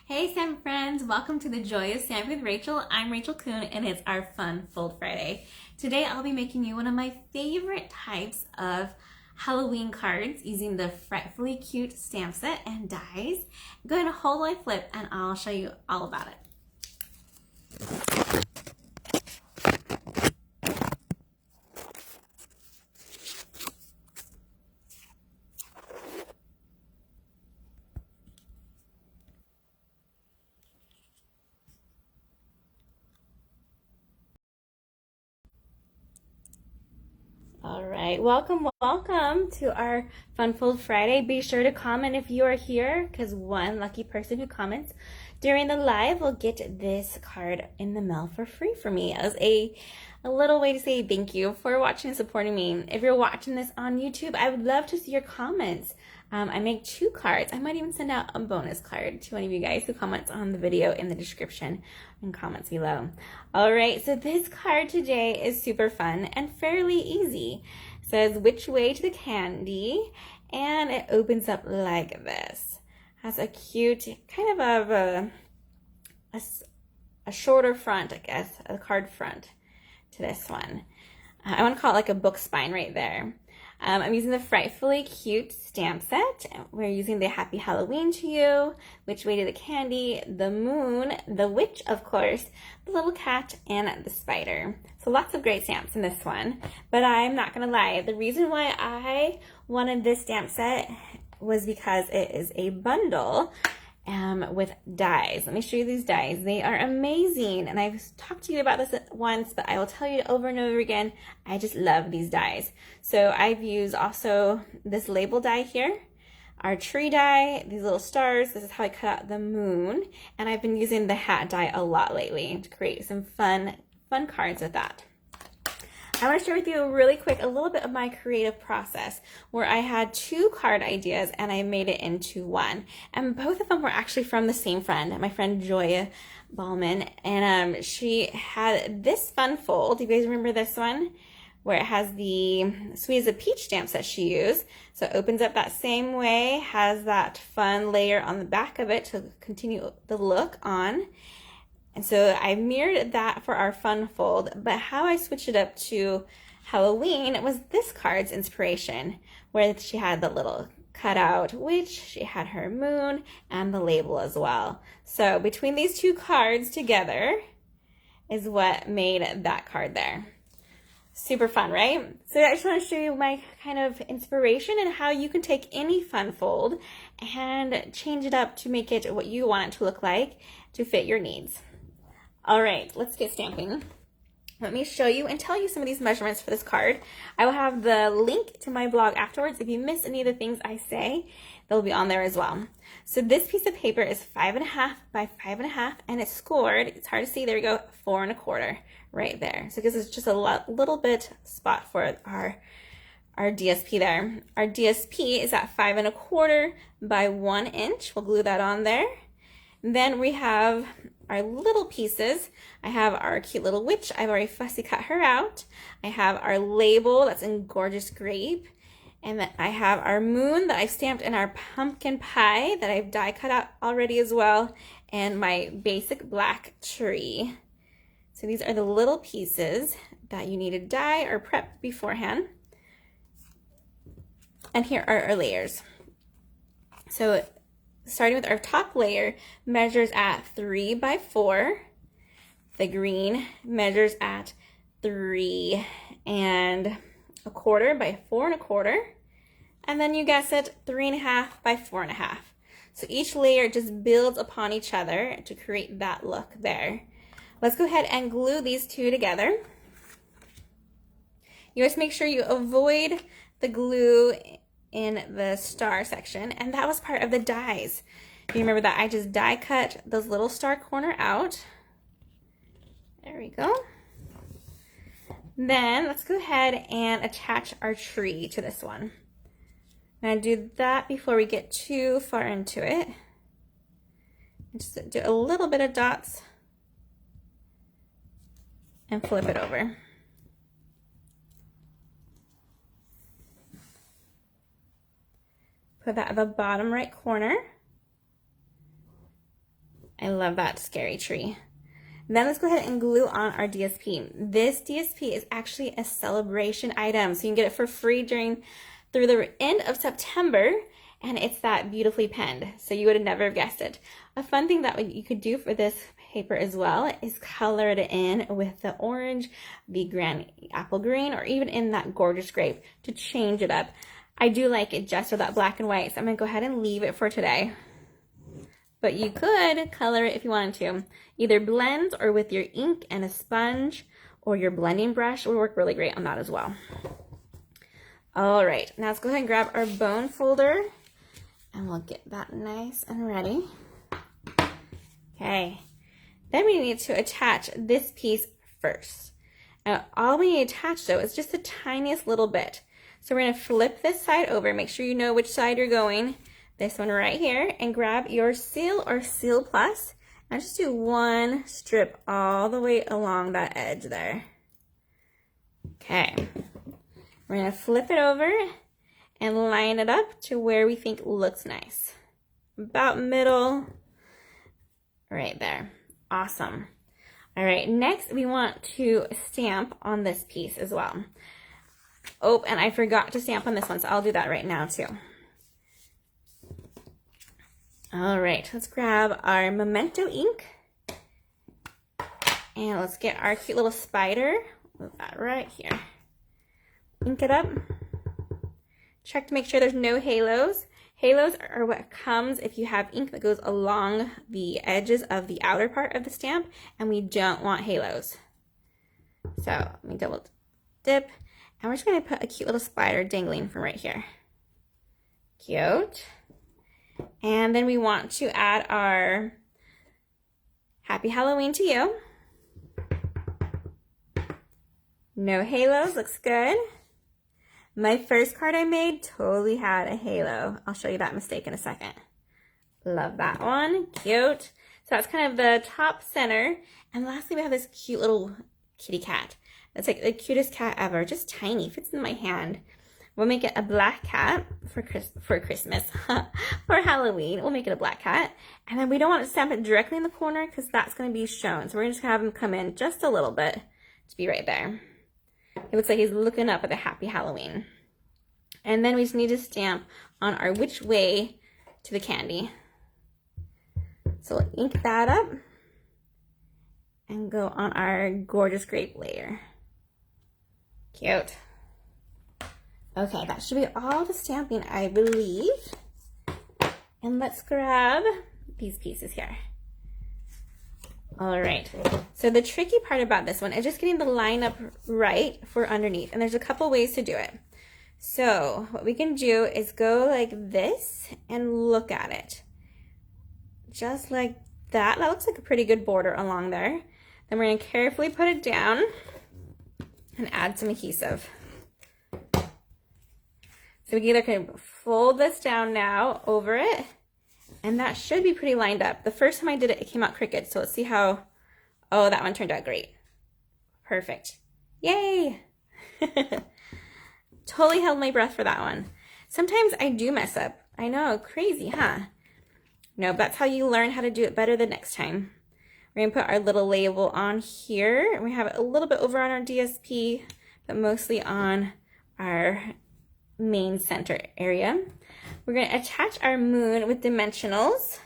Hey Stamp friends, welcome to the Joy of Stamping with Rachel. I'm Rachel Coon and it's our Fun Fold Friday. Today I'll be making you one of my favorite types of Halloween cards using the Frightfully cute stamp set and dies. Go ahead and hold while I flip and I'll show you all about it. All right, welcome to our Fun Fold Friday. Be sure to comment if you are here because one lucky person who comments during the live will get this card in the mail for free for me as a little way to say thank you for watching and supporting me. If you're watching this on YouTube, I would love to see your comments. I make 2 cards. I might even send out a bonus card to one of you guys who comments on the video in the description and comments below. All right, so this card today is super fun and fairly easy. It says, which way to the candy? And it opens up like this. Has a cute, kind of a shorter front, I guess, a card front to this one. I want to call it like a book spine right there. I'm using the Frightfully cute stamp set. We're using the Happy Halloween to You, Which Way to the Candy, the Moon, the Witch, of course, the little cat, and the spider. So lots of great stamps in this one. But I'm not going to lie, the reason why I wanted this stamp set was because it is a bundle with dies. Let me show you these dies. They are amazing, and I've talked to you about this once, but I will tell you over and over again, I just love these dies. So I've used also this label die here, our tree die, these little stars. This is how I cut out the moon, and I've been using the hat die a lot lately to create some fun cards with that. I want to share with you really quick a little bit of my creative process where I had 2 card ideas and I made it into one. And both of them were actually from the same friend, my friend Joya Ballman. And she had this fun fold. Do you guys remember this one? Where it has the Sweet as a Peach stamps that she used. So it opens up that same way, has that fun layer on the back of it to continue the look on. And so I mirrored that for our fun fold, but how I switched it up to Halloween was this card's inspiration, where she had the little cutout witch, she had her moon, and the label as well. So between these 2 cards together is what made that card there. Super fun, right? So I just want to show you my kind of inspiration and how you can take any fun fold and change it up to make it what you want it to look like to fit your needs. All right, let's get stamping. Let me show you and tell you some of these measurements for this card. I will have the link to my blog afterwards. If you miss any of the things I say, they'll be on there as well. So this piece of paper is 5.5 by 5.5 and it's scored, it's hard to see, there we go, 4 1/4 right there. So this is just a little bit spot for our DSP there. Our DSP is at 5 1/4 by 1 inch. We'll glue that on there. Then we have our little pieces. I have our cute little witch. I've already fussy cut her out. I have our label that's in gorgeous grape. And then I have our moon that I've stamped in our pumpkin pie that I've die cut out already as well. And my basic black tree. So these are the little pieces that you need to die or prep beforehand. And here are our layers. So starting with our top layer, measures at 3 by 4. The green measures at 3 1/4 by 4 1/4. And then you guess it, 3.5 by 4.5. So each layer just builds upon each other to create that look there. Let's go ahead and glue these 2 together. You always make sure you avoid the glue in the star section, and that was part of the dies. You remember that I just die cut those little star corner out. There we go. Then let's go ahead and attach our tree to this one. I'm going to do that before we get too far into it. Just do a little bit of dots and flip it over. Put that at the bottom right corner. I love that scary tree. Then let's go ahead and glue on our DSP. This DSP is actually a celebration item, so you can get it for free through the end of September, and it's that beautifully penned, so you would have never guessed it. A fun thing that you could do for this paper as well is color it in with the orange, the grand apple green, or even in that gorgeous grape to change it up. I do like it just with that black and white, so I'm going to go ahead and leave it for today. But you could color it if you wanted to. Either blend or with your ink and a sponge or your blending brush will work really great on that as well. All right, now let's go ahead and grab our bone folder and we'll get that nice and ready. Okay, then we need to attach this piece first. Now, all we need to attach though is just the tiniest little bit. So we're gonna flip this side over, make sure you know which side you're going. This one right here, and grab your seal or seal plus, and just do one strip all the way along that edge there. Okay, we're gonna flip it over and line it up to where we think looks nice. About middle, right there. Awesome. All right, next we want to stamp on this piece as well. Oh, and I forgot to stamp on this one, so I'll do that right now too. All right, let's grab our Memento ink and let's get our cute little spider. Move that right here. Ink it up. Check to make sure there's no halos. Halos are what comes if you have ink that goes along the edges of the outer part of the stamp, and we don't want halos. So let me double dip, and we're just gonna put a cute little spider dangling from right here. Cute. And then we want to add our Happy Halloween to You. No halos, looks good. My first card I made totally had a halo. I'll show you that mistake in a second. Love that one, cute. So that's kind of the top center. And lastly, we have this cute little kitty cat. That's like the cutest cat ever, just tiny, fits in my hand. We'll make it a black cat for Christmas. For Halloween, we'll make it a black cat. And then we don't want to stamp it directly in the corner because that's going to be shown. So we're just going to have him come in just a little bit to be right there. It looks like he's looking up at the Happy Halloween. And then we just need to stamp on our which way to the candy. So we'll ink that up and go on our gorgeous grape layer. Cute. Okay, that should be all the stamping, I believe. And let's grab these pieces here. All right, so the tricky part about this one is just getting the line up right for underneath, and there's a couple ways to do it. So what we can do is go like this and look at it. Just like that. That looks like a pretty good border along there. Then we're gonna carefully put it down and add some adhesive. So we either can fold this down now over it, and that should be pretty lined up. The first time I did it, it came out crooked. So let's see how, oh, that one turned out great. Perfect. Yay! Totally held my breath for that one. Sometimes I do mess up. I know, crazy, huh? No, but that's how you learn how to do it better the next time. We're gonna put our little label on here. We have it a little bit over on our DSP, but mostly on our main center area. We're going to attach our moon with dimensionals.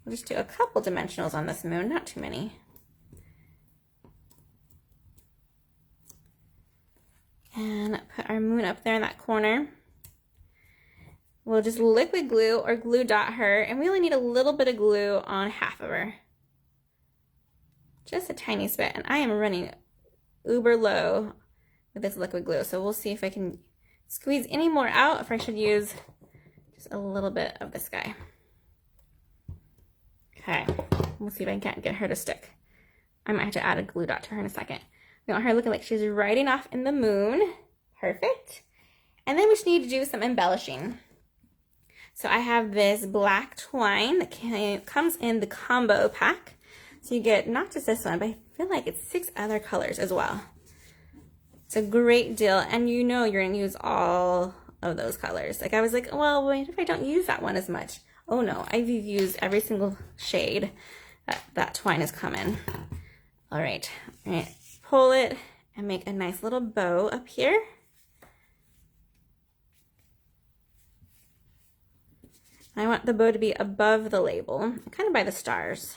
We'll just do a couple dimensionals on this moon, not too many. And put our moon up there in that corner. We'll just liquid glue or glue dot her, and we only need a little bit of glue on half of her. Just a tiny bit, and I am running uber low with this liquid glue, so we'll see if I can squeeze any more out, if I should use just a little bit of this guy. Okay, we'll see if I can't get her to stick. I might have to add a glue dot to her in a second. We want her looking like she's riding off in the moon. Perfect. And then we just need to do some embellishing. So I have this black twine that comes in the combo pack. So you get not just this one, but I feel like it's 6 other colors as well. It's a great deal, and you know you're going to use all of those colors. Like I was like, well, what if I don't use that one as much? Oh no, I've used every single shade that twine is coming. All right, pull it and make a nice little bow up here. I want the bow to be above the label, kind of by the stars.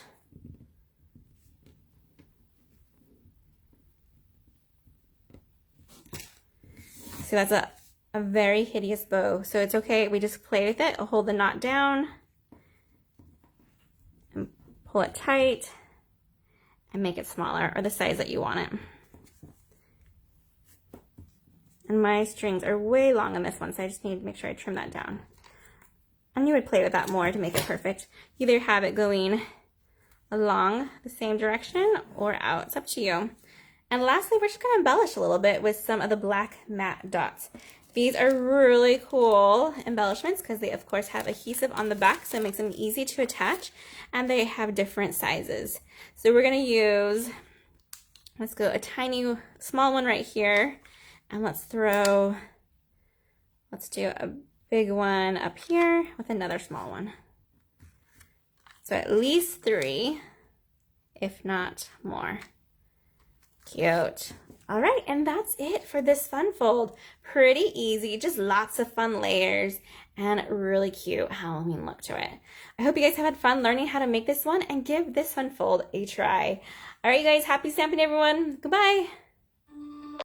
So that's a very hideous bow. So it's okay, we just play with it. I'll hold the knot down and pull it tight and make it smaller, or the size that you want it. And my strings are way long on this one, so I just need to make sure I trim that down. And you would play with that more to make it perfect. Either have it going along the same direction or out. It's up to you. And lastly, we're just going to embellish a little bit with some of the black matte dots. These are really cool embellishments because they, of course, have adhesive on the back, so it makes them easy to attach. And they have different sizes. So we're going to use, let's go a tiny, small one right here. And let's do a big one up here with another small one. So at least 3, if not more. Cute. All right, and that's it for this fun fold. Pretty easy, just lots of fun layers and really cute Halloween look to it. I hope you guys have had fun learning how to make this one and give this fun fold a try. All right, you guys, happy stamping, everyone. Goodbye.